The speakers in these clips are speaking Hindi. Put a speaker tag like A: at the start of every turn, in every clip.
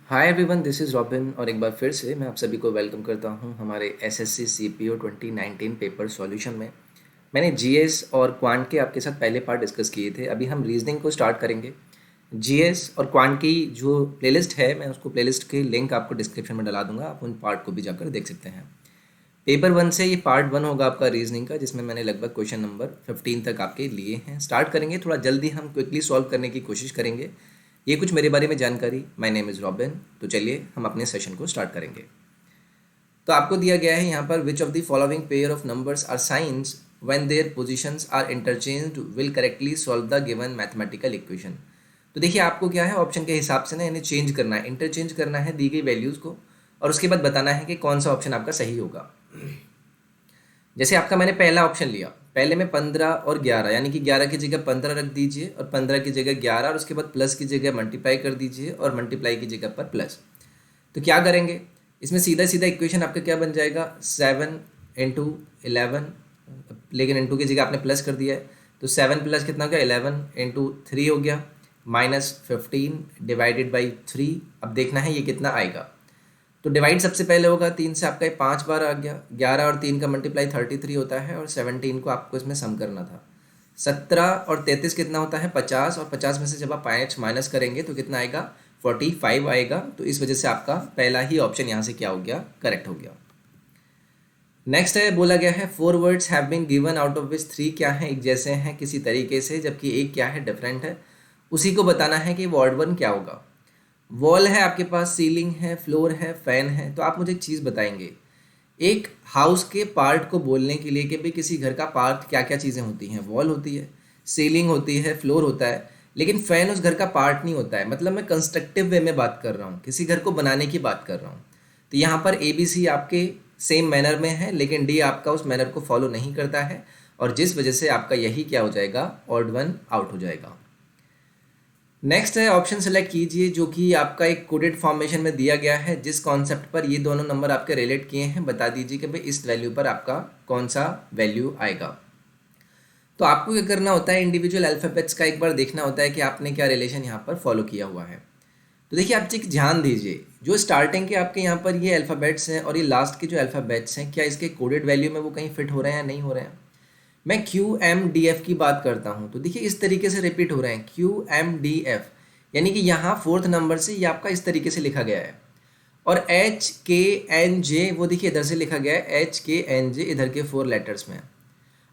A: Hi everyone, this is robin और एक बार फिर से मैं आप सभी को वेलकम करता हूं हमारे एसएससी सीपीओ 2019 पेपर सॉल्यूशन में। मैंने जीएस और क्वांट के आपके साथ पहले पार्ट डिस्कस किए थे। अभी हम रीजनिंग को स्टार्ट करेंगे। जीएस और क्वांट की जो प्लेलिस्ट है, मैं उसको प्लेलिस्ट की लिंक आपको डिस्क्रिप्शन में डला दूंगा, आप उन पार्ट को भी जाकर देख सकते हैं। पेपर वन से ये पार्ट वन होगा आपका रीजनिंग का, जिसमें मैंने लगभग क्वेश्चन नंबर 15 तक आपके लिए हैं। स्टार्ट करेंगे, थोड़ा जल्दी हम क्विकली सॉल्व करने की कोशिश करेंगे। ये कुछ मेरे बारे में जानकारी। My name is robin. तो चलिए हम अपने सेशन को स्टार्ट करेंगे। तो आपको दिया गया है यहाँ पर, which of the following pair of numbers are signs when their positions are interchanged will correctly solve the given mathematical equation. तो देखिए आपको क्या है, ऑप्शन के हिसाब से ना इन्हें चेंज करना है, इंटरचेंज करना है दी गई वैल्यूज़ को, और उसके बाद बताना है कि कौन सा ऑप्शन आपका सही होगा। जैसे आपका मैंने पहला ऑप्शन लिया, पहले में 15 और 11, यानी कि 11 की जगह 15 रख दीजिए और 15 की जगह 11, और उसके बाद प्लस की जगह मल्टीप्लाई कर दीजिए और मल्टीप्लाई की जगह पर प्लस। तो क्या करेंगे, इसमें सीधा सीधा इक्वेशन आपका क्या बन जाएगा, 7 × 11, लेकिन इंटू की जगह आपने प्लस कर दिया है, तो 7 प्लस कितना हो गया, 11 × 3 हो गया, -15 डिवाइडेड बाई 3। अब देखना है ये कितना आएगा। तो डिवाइड सबसे पहले होगा 3 से, आपका ये 5 बार आ गया। 11 और 3 का मल्टीप्लाई 33 होता है, और 17 को आपको इसमें सम करना था। 17 और 33 कितना होता है, 50, और 50 में से जब आप 5 माइनस करेंगे तो कितना आएगा, 45 आएगा। तो इस वजह से आपका पहला ही ऑप्शन यहाँ से क्या हो गया, करेक्ट हो गया। नेक्स्ट है, बोला गया है 4 words have been given out of which 3 क्या है, एक जैसे हैं किसी तरीके से, जबकि एक क्या है, डिफरेंट है। उसी को बताना है कि वर्ड वन क्या होगा। वॉल है आपके पास, सीलिंग है, फ्लोर है, फैन है। तो आप मुझे एक चीज़ बताएंगे, एक हाउस के पार्ट को बोलने के लिए कि भाई किसी घर का पार्ट क्या क्या चीज़ें होती हैं, वॉल होती है, सीलिंग होती है, फ्लोर होता है, लेकिन फैन उस घर का पार्ट नहीं होता है। मतलब मैं कंस्ट्रक्टिव वे में बात कर रहा हूँ, किसी घर को बनाने की बात कर रहा हूँ। तो यहाँ पर ए बी सी आपके सेम मैनर में है, लेकिन डी आपका उस मैनर को फॉलो नहीं करता है, और जिस वजह से आपका यही क्या हो जाएगा, ऑड वन आउट हो जाएगा। नेक्स्ट है, ऑप्शन सेलेक्ट कीजिए जो कि आपका एक कोडेड फॉर्मेशन में दिया गया है। जिस कॉन्सेप्ट पर ये दोनों नंबर आपके रिलेट किए हैं, बता दीजिए कि भाई इस वैल्यू पर आपका कौन सा वैल्यू आएगा। तो आपको क्या करना होता है, इंडिविजुअल अल्फ़ाबेट्स का एक बार देखना होता है कि आपने क्या रिलेशन यहाँ पर फॉलो किया हुआ है। तो देखिए आप एक ध्यान दीजिए, जो स्टार्टिंग के आपके यहाँ पर ये अल्फ़ाबेट्स हैं और ये लास्ट के जो अल्फ़ाबेट्स हैं, क्या इसके कोडेड वैल्यू में वो कहीं फिट हो रहे हैं या नहीं हो रहे हैं। मैं क्यू एम डी एफ की बात करता हूँ, तो देखिए इस तरीके से रिपीट हो रहे हैं, क्यू एम डी एफ, यानी कि यहाँ फोर्थ नंबर से ये आपका इस तरीके से लिखा गया है। और एच के एन जे, वो देखिए इधर से लिखा गया है, एच के एन जे इधर के 4 लेटर्स में।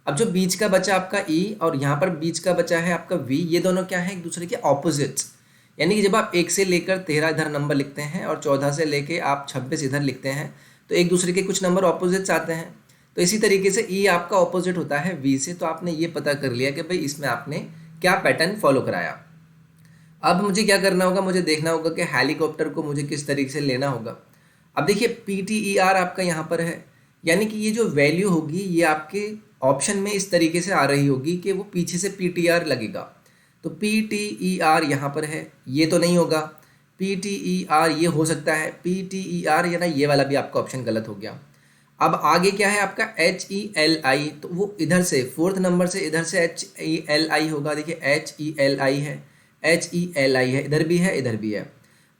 A: अब जो बीच का बचा आपका ई, और यहाँ पर बीच का बचा है आपका वी, ये दोनों क्या है, एक दूसरे के ऑपोजिट्स। यानी कि जब आप 1 से लेकर 13 इधर नंबर लिखते हैं और 14 से लेके आप 26 इधर लिखते हैं, तो एक दूसरे के कुछ नंबर ऑपोजिट्स आते हैं। तो इसी तरीके से ई आपका ऑपोजिट होता है वी से। तो आपने ये पता कर लिया कि भाई इसमें आपने क्या पैटर्न फॉलो कराया। अब मुझे क्या करना होगा, मुझे देखना होगा कि हेलीकॉप्टर को मुझे किस तरीके से लेना होगा। अब देखिए पी टी ई आर आपका यहाँ पर है, यानी कि ये जो वैल्यू होगी ये आपके ऑप्शन में इस तरीके से आ रही होगी कि वो पीछे से पी टी आर लगेगा। तो पी टी ई आर यहाँ पर है, ये तो नहीं होगा। पी टी ई आर ये हो सकता है, पी टी ई आर या ना, ये वाला भी आपका ऑप्शन गलत हो गया। अब आगे क्या है आपका, एच ई एल आई, तो वो इधर से फोर्थ नंबर से इधर से एच ई एल आई होगा। देखिए एच ई एल आई है, एच ई एल आई है, इधर भी है इधर भी है।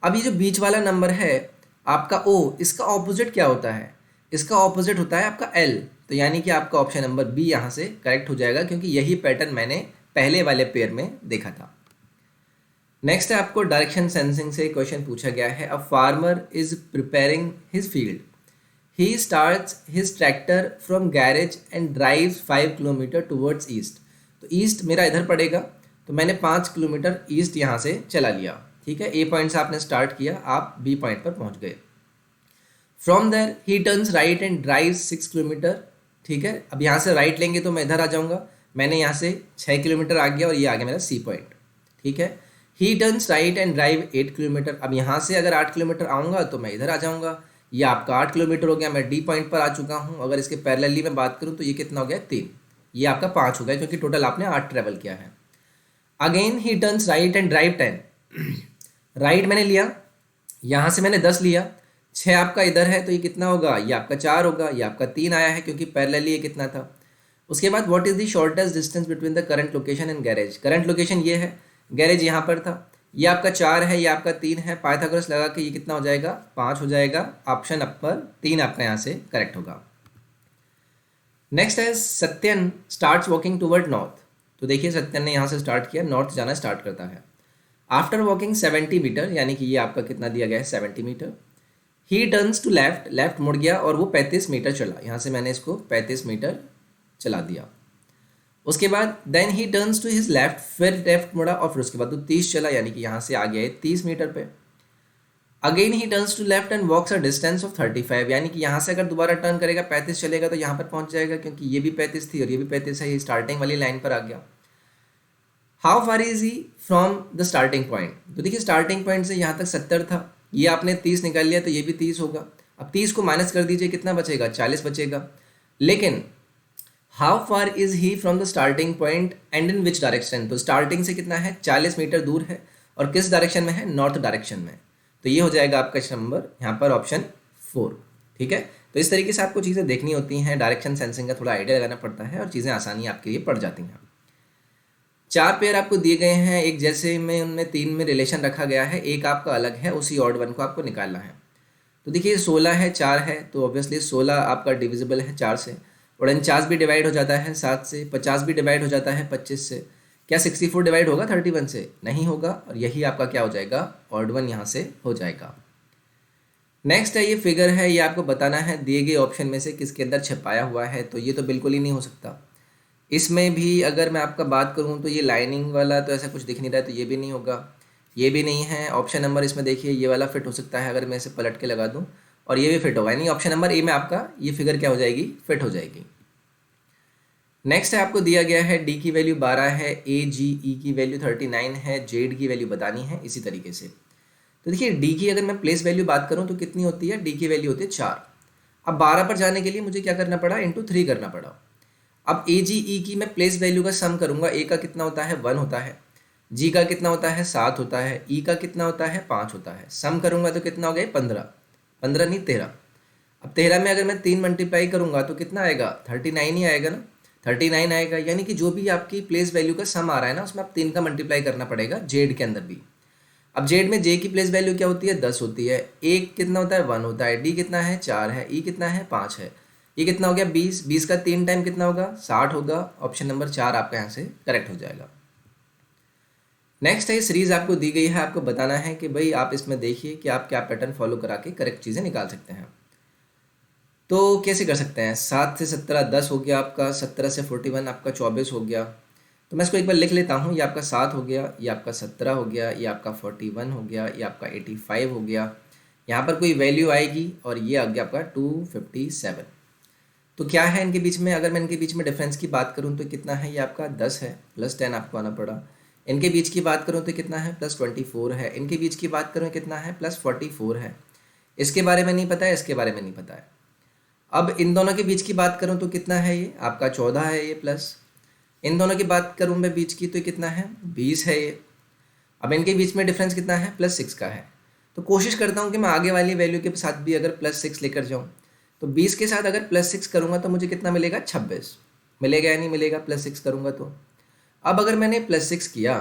A: अब ये जो बीच वाला नंबर है आपका ओ, इसका ऑपोजिट क्या होता है, इसका ऑपोजिट होता है आपका एल। तो यानी कि आपका ऑप्शन नंबर बी यहाँ से करेक्ट हो जाएगा, क्योंकि यही पैटर्न मैंने पहले वाले पेयर में देखा था। नेक्स्ट है, आपको डायरेक्शन सेंसिंग से क्वेश्चन पूछा गया है। A farmer is preparing his field, he starts his tractor from garage and drives 5 kilometre towards east. तो ईस्ट मेरा इधर पड़ेगा, तो मैंने 5 किलोमीटर ईस्ट यहाँ से चला लिया। ठीक है, ए पॉइंट से आपने स्टार्ट किया, आप बी पॉइंट पर पहुँच गए। From there he turns right and drive 6 kilometre. ठीक है, अब यहाँ से राइट लेंगे तो मैं इधर आ जाऊँगा, मैंने यहाँ से 6 किलोमीटर आ गया और ये आ गया मेरा सी पॉइंट। ठीक है, he turns right and drive 8 kilometre. अब यहाँ से अगर 8 किलोमीटर आऊँगा तो मैं इधर आ जाऊँगा, ये आपका 8 किलोमीटर हो गया, मैं डी पॉइंट पर आ चुका हूँ। अगर इसके पैरेलली में बात करूँ तो ये कितना हो गया, 3, ये आपका 5 हो गया, क्योंकि टोटल आपने 8 ट्रेवल किया है। Again he turns right and drive 10। Right मैंने लिया, यहाँ से मैंने 10 लिया, 6 आपका इधर है, तो ये कितना होगा, ये आपका 4 होगा, ये आपका 3 आया है, क्योंकि पैरेलली ये कितना था। उसके बाद what is the shortest distance between the current location and garage. Current location ये है, गैरेज यहाँ पर था, ये आपका 4 है, ये आपका 3 है, पाइथागोरस लगा के ये कितना हो जाएगा 5 हो जाएगा। ऑप्शन अपर 3 आपका यहाँ से करेक्ट होगा। नेक्स्ट है Satyan starts walking toward north. तो देखिए सत्यन ने यहाँ से स्टार्ट किया, नॉर्थ जाना स्टार्ट करता है। आफ्टर वॉकिंग 70 मीटर, यानी कि ये आपका कितना दिया गया है 70 metre. He turns to left, left मुड़ गया और वो 35 मीटर चला। यहाँ से मैंने इसको 35 मीटर चला दिया। उसके बाद then he turns to his left, फिर लेफ्ट मुड़ा और फिर उसके बाद वो 30 चला, यानी कि यहाँ से आ गया है 30 मीटर पे। Again he turns to left and walks a distance of 35, यानी कि यहाँ से अगर दोबारा टर्न करेगा 35 चलेगा तो यहाँ पर पहुँच जाएगा, क्योंकि ये भी 35 थी और ये भी 35 है, ये स्टार्टिंग वाली लाइन पर आ गया। How far is he from the starting point. तो देखिए स्टार्टिंग पॉइंट से यहाँ तक 70 था, ये आपने 30 निकाल लिया तो ये भी 30 होगा। अब 30 को माइनस कर दीजिए, कितना बचेगा 40 बचेगा। लेकिन how far is he from the starting point and in which direction. तो स्टार्टिंग से कितना है 40 मीटर दूर है और किस डायरेक्शन में है नॉर्थ डायरेक्शन में। तो ये हो जाएगा आपका नंबर यहाँ पर ऑप्शन 4। ठीक है, तो इस तरीके से आपको चीज़ें देखनी होती हैं, डायरेक्शन सेंसिंग का थोड़ा आइडिया लगाना पड़ता है और चीज़ें आसानी आपके लिए पड़ जाती हैं। 4 पेयर आपको दिए गए हैं, एक जैसे में उनमें 3 में रिलेशन रखा गया है, एक आपका अलग है, उसी ऑड वन को आपको निकालना है। तो देखिए 16 है 4 है, तो ऑब्वियसली 16 आपका डिविजिबल है 4 से, 49 भी डिवाइड हो जाता है 7 से, 50 भी डिवाइड हो जाता है 25 से। क्या 64 डिवाइड होगा 31 से? नहीं होगा, और यही आपका क्या हो जाएगा ऑड वन यहाँ से हो जाएगा। नेक्स्ट है ये फिगर है, ये आपको बताना है दिए गए ऑप्शन में से किसके अंदर छपाया हुआ है। तो ये तो बिल्कुल ही नहीं हो सकता। इसमें भी अगर मैं आपका बात करूँ तो ये लाइनिंग वाला तो ऐसा कुछ दिख नहीं रहा है, तो ये भी नहीं होगा, ये भी नहीं है। ऑप्शन नंबर इसमें देखिए ये वाला फिट हो सकता है, अगर मैं इसे पलट के लगा दूँ, और ये भी फिट होगा, यानी ऑप्शन नंबर ए में आपका ये फिगर क्या हो जाएगी फिट हो जाएगी। नेक्स्ट है आपको दिया गया है डी की वैल्यू 12 है, ए जी ई की वैल्यू 39 है, जेड की वैल्यू बतानी है इसी तरीके से। तो देखिए डी की अगर मैं प्लेस वैल्यू बात करूँ तो कितनी होती है, डी की वैल्यू होती है 4। अब 12 पर जाने के लिए मुझे क्या करना पड़ा, इंटू 3 करना पड़ा। अब ए जी ई की मैं प्लेस वैल्यू का सम करूंगा, ए का कितना होता है 1 होता है, जी का कितना होता है 7 होता है, ई का कितना होता है 5 होता है। सम करूंगा तो कितना हो गया 15, 15 नहीं 13। अब 13 में अगर मैं 3 मल्टीप्लाई करूंगा तो कितना आएगा 39 ही आएगा ना, 39 आएगा। यानी कि जो भी आपकी प्लेस वैल्यू का सम आ रहा है ना, उसमें आप 3 का मल्टीप्लाई करना पड़ेगा जेड के अंदर भी। अब जेड में जे की प्लेस वैल्यू क्या होती है 10 होती है, ए कितना होता है 1 होता है, डी कितना है 4 है, ई कितना है 5 है, ये कितना हो गया 20, 20 का 3 टाइम कितना होगा 60 होगा। ऑप्शन नंबर 4 आपका यहाँ से करेक्ट हो जाएगा। नेक्स्ट है सीरीज आपको दी गई है, आपको बताना है कि भाई आप इसमें देखिए कि आप क्या पैटर्न फॉलो करा के करेक्ट चीज़ें निकाल सकते हैं। तो कैसे कर सकते हैं, 7 से 17 10 हो गया आपका, 17 से 41 आपका 24 हो गया। तो मैं इसको एक बार लिख लेता हूँ, ये आपका 7 हो गया, ये आपका 17 हो गया, ये आपका 41 हो गया, ये आपका 85 हो गया। यहाँ पर कोई वैल्यू आएगी और ये आ गया आपका 257। तो क्या है इनके बीच में, अगर मैं इनके बीच में डिफरेंस की बात करूँ तो कितना है, ये आपका 10 है, प्लस 10 आपको आना पड़ा। इनके बीच की बात करूँ तो कितना है प्लस 24 है, इनके बीच की बात करूँ कितना है प्लस 44 है। इसके बारे में नहीं पता है, इसके बारे में नहीं पता है। अब इन दोनों के बीच की बात करूँ तो कितना है, ये आपका 14 है ये प्लस। इन दोनों की बात करूँ मैं बीच की तो कितना है 20 है ये। अब इनके बीच में डिफरेंस कितना है प्लस 6 का है। तो कोशिश करता हूँ कि मैं आगे वाली वैल्यू के साथ भी अगर प्लस 6 लेकर जाऊँ, तो 20 के साथ अगर प्लस 6 करूँगा तो मुझे कितना मिलेगा 26 मिलेगा या नहीं मिलेगा, प्लस 6 करूँगा तो। अब अगर मैंने प्लस 6 किया,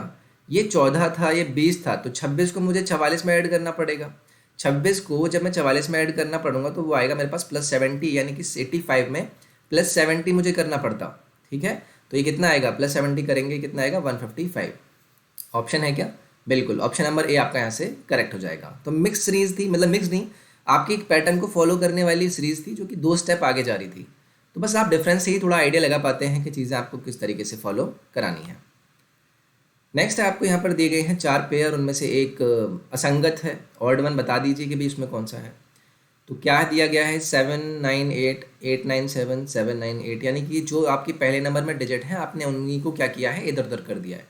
A: ये 14 था ये 20 था, तो 26 को मुझे 44 में ऐड करना पड़ेगा। 26 को जब मैं 44 में ऐड करना पड़ूंगा तो वो आएगा मेरे पास प्लस 70, यानी कि 85 में प्लस 70 मुझे करना पड़ता। ठीक है, तो ये कितना आएगा प्लस 70 करेंगे कितना आएगा 155। ऑप्शन है क्या, बिल्कुल ऑप्शन नंबर ए आपका यहाँ से करेक्ट हो जाएगा। तो मिक्स सीरीज थी, मतलब मिक्स नहीं, आपकी एक पैटर्न को फॉलो करने वाली सीरीज थी जो कि 2 स्टेप आगे जा रही थी। तो बस आप डिफरेंस से ही थोड़ा आइडिया लगा पाते हैं कि चीज़ें आपको किस तरीके से फॉलो करानी है। नेक्स्ट है आपको यहाँ पर दिए गए हैं 4 पेयर, उनमें से एक असंगत है, ऑड वन बता दीजिए कि भाई उसमें कौन सा है। तो क्या दिया गया है 798 897 798, यानी कि जो आपकी पहले नंबर में डिजिट है आपने उन्हीं को क्या किया है इधर उधर कर दिया है।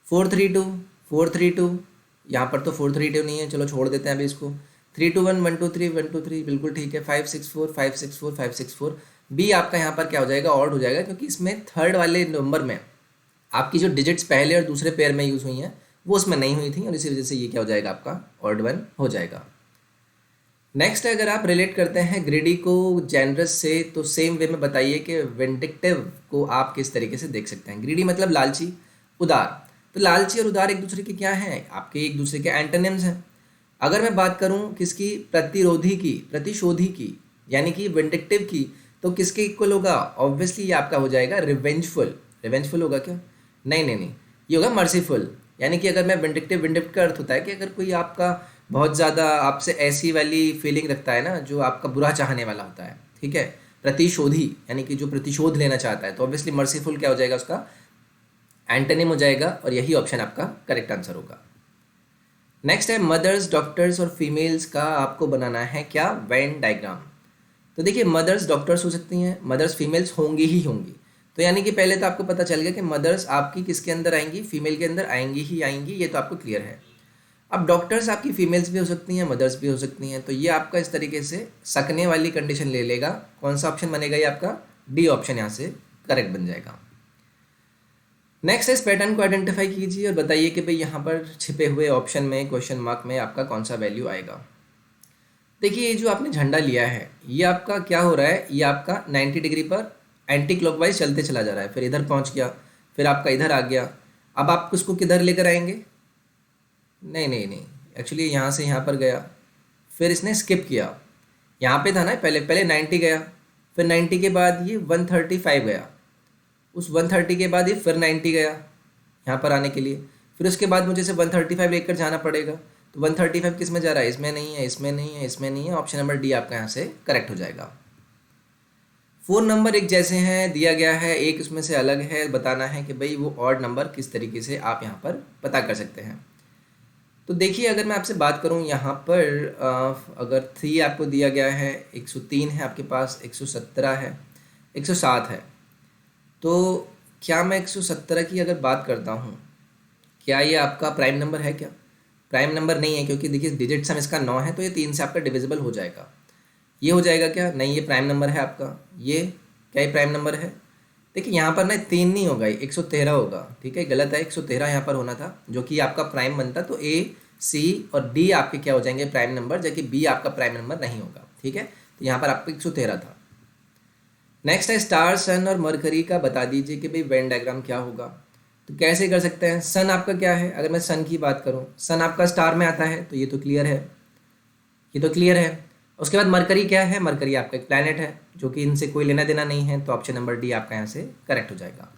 A: 432 432, यहाँ पर तो 432 नहीं है, चलो छोड़ देते हैं अभी इसको। 321 123 123 बिल्कुल ठीक है। 564 564 564, बी आपका यहाँ पर क्या हो जाएगा ऑड हो जाएगा, क्योंकि इसमें थर्ड वाले नंबर में आपकी जो डिजिट्स पहले और दूसरे पेयर में यूज़ हुई हैं वो उसमें नहीं हुई थी, और इसी वजह से ये क्या हो जाएगा आपका ऑड वन हो जाएगा। नेक्स्ट अगर आप रिलेट करते हैं ग्रीडी को जेनरस से, तो सेम वे में बताइए कि विंडिक्टिव को आप किस तरीके से देख सकते हैं। ग्रीडी मतलब लालची, उदार। तो लालची और उदार एक दूसरे के क्या हैं, आपके एक दूसरे के एंटोनिम्स हैं। अगर मैं बात करूं किसकी, प्रतिरोधी की, प्रतिशोधी की, यानी कि विंडिक्टिव की, तो किसके इक्वल होगा, ऑब्वियसली ये आपका हो जाएगा रिवेंजफुल। रिवेंजफुल होगा क्या, नहीं नहीं नहीं, ये होगा मर्सीफुल। यानी कि अगर मैं विंडिक्टिव, विंडिक्टिव का अर्थ होता है कि अगर कोई आपका बहुत ज़्यादा आपसे ऐसी वाली फीलिंग रखता है ना, जो आपका बुरा चाहने वाला होता है, ठीक है। प्रतिशोधी यानी कि जो प्रतिशोध लेना चाहता है, तो ऑब्वियसली मर्सीफुल क्या हो जाएगा, उसका एंटोनिम हो जाएगा, और यही ऑप्शन आपका करेक्ट आंसर होगा। नेक्स्ट है मदर्स, डॉक्टर्स और फीमेल्स का आपको बनाना है क्या, वेन डायग्राम। तो देखिए मदर्स डॉक्टर्स हो सकती हैं, मदर्स फीमेल्स होंगी ही होंगी। तो यानी कि पहले तो आपको पता चल गया कि मदर्स आपकी किसके अंदर आएंगी, फीमेल के अंदर आएंगी ही आएंगी, ये तो आपको क्लियर है। अब डॉक्टर्स आपकी फीमेल्स भी हो सकती हैं, मदर्स भी हो सकती हैं, तो ये आपका इस तरीके से सकने वाली कंडीशन ले लेगा। कौन सा ऑप्शन बनेगा, ये आपका डी ऑप्शन यहाँ से करेक्ट बन जाएगा। नेक्स्ट इस पैटर्न को आइडेंटिफाई कीजिए और बताइए कि भाई यहाँ पर छिपे हुए ऑप्शन में, क्वेश्चन मार्क में आपका कौन सा वैल्यू आएगा। देखिए ये जो आपने झंडा लिया है, ये आपका क्या हो रहा है, ये आपका 90 डिग्री पर एंटी क्लॉकवाइज चलते चला जा रहा है, फिर इधर पहुँच गया, फिर आपका इधर आ गया। अब आप उसको किधर लेकर आएंगे, नहीं नहीं नहीं, एक्चुअली यहाँ से यहाँ पर गया, फिर इसने स्किप किया, यहाँ पे था ना पहले, पहले 90 गया, फिर 90 के बाद ये 135 गया, उस 130 के बाद ये फिर 90 गया यहाँ पर आने के लिए, फिर उसके बाद मुझे इसे 135 लेकर जाना पड़ेगा। तो 135 किस में जा रहा है, इसमें नहीं है, इसमें नहीं है, इसमें नहीं है, ऑप्शन नंबर डी आपका यहाँ से करेक्ट हो जाएगा। 4 नंबर एक जैसे हैं, दिया गया है, एक उसमें से अलग है, बताना है कि भाई वो ऑड नंबर किस तरीके से आप यहाँ पर पता कर सकते हैं। तो देखिए अगर मैं आपसे बात करूँ यहाँ पर अगर 3 आपको दिया गया है, 103 है आपके पास, 117 है, 107 है, तो क्या मैं 117 की अगर बात करता हूँ, क्या ये आपका प्राइम नंबर है क्या, प्राइम नंबर नहीं है, क्योंकि देखिए डिजिट सम इसका 9 है, तो ये 3 से आपका डिविजिबल हो जाएगा। ये हो जाएगा क्या, नहीं ये प्राइम नंबर है आपका, ये क्या ये प्राइम नंबर है। देखिए यहाँ पर ना 3 नहीं होगा, 113 होगा, ठीक है, गलत है, 113 यहाँ पर होना था, जो कि आपका प्राइम बनता, तो ए सी और डी आपके क्या हो जाएंगे प्राइम नंबर, जबकि बी आपका प्राइम नंबर नहीं होगा, ठीक है। तो यहाँ पर आपका 113 था। नेक्स्ट है स्टार, सन और मरकरी का बता दीजिए कि भाई वेन डायग्राम क्या होगा। तो कैसे कर सकते हैं, सन आपका क्या है, अगर मैं सन की बात करूँ, सन आपका स्टार में आता है, तो ये तो क्लियर है, ये तो क्लियर है। उसके बाद मरकरी क्या है, मरकरी आपका एक प्लैनेट है, जो कि इनसे कोई लेना देना नहीं है, तो ऑप्शन नंबर डी आपका यहाँ से करेक्ट हो जाएगा।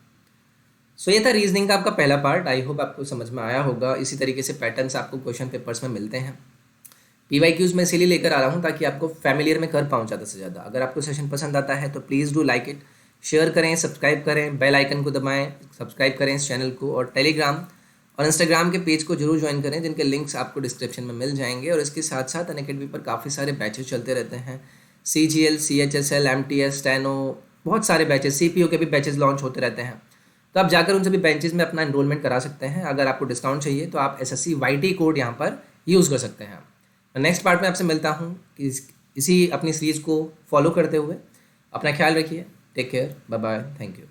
A: सो ये था रीजनिंग का आपका पहला पार्ट, आई होप आपको समझ में आया होगा। इसी तरीके से पैटर्न्स आपको क्वेश्चन पेपर्स में मिलते हैं। PYQs में इसीलिए लेकर आ रहा हूँ ताकि आपको फैमिलियर में कर पाऊँ ज़्यादा से ज़्यादा। अगर आपको सेशन पसंद आता है तो please do like it, share करें, सब्सक्राइब करें, बेल आइकन को दबाएं, सब्सक्राइब करें इस चैनल को, और टेलीग्राम और इंस्टाग्राम के पेज को जरूर ज्वाइन करें, जिनके लिंक्स आपको डिस्क्रिप्शन में मिल जाएंगे। और इसके साथ साथ अनअकैडमी पर काफ़ी सारे बैचेस चलते रहते हैं, CGL, CHSL, MTS, स्टेनो, बहुत सारे बैचेस, CPO के भी बैचेस लॉन्च होते रहते हैं। तो आप जाकर उन सभी बेंचेस में अपना एनरोलमेंट करा सकते हैं। अगर आपको डिस्काउंट चाहिए तो आप SSC YT कोड यहाँ पर यूज़ कर सकते हैं। नेक्स्ट पार्ट में आपसे मिलता हूँ कि इसी अपनी सीरीज़ को फॉलो करते हुए अपना ख्याल रखिए। Take care, bye bye, thank you.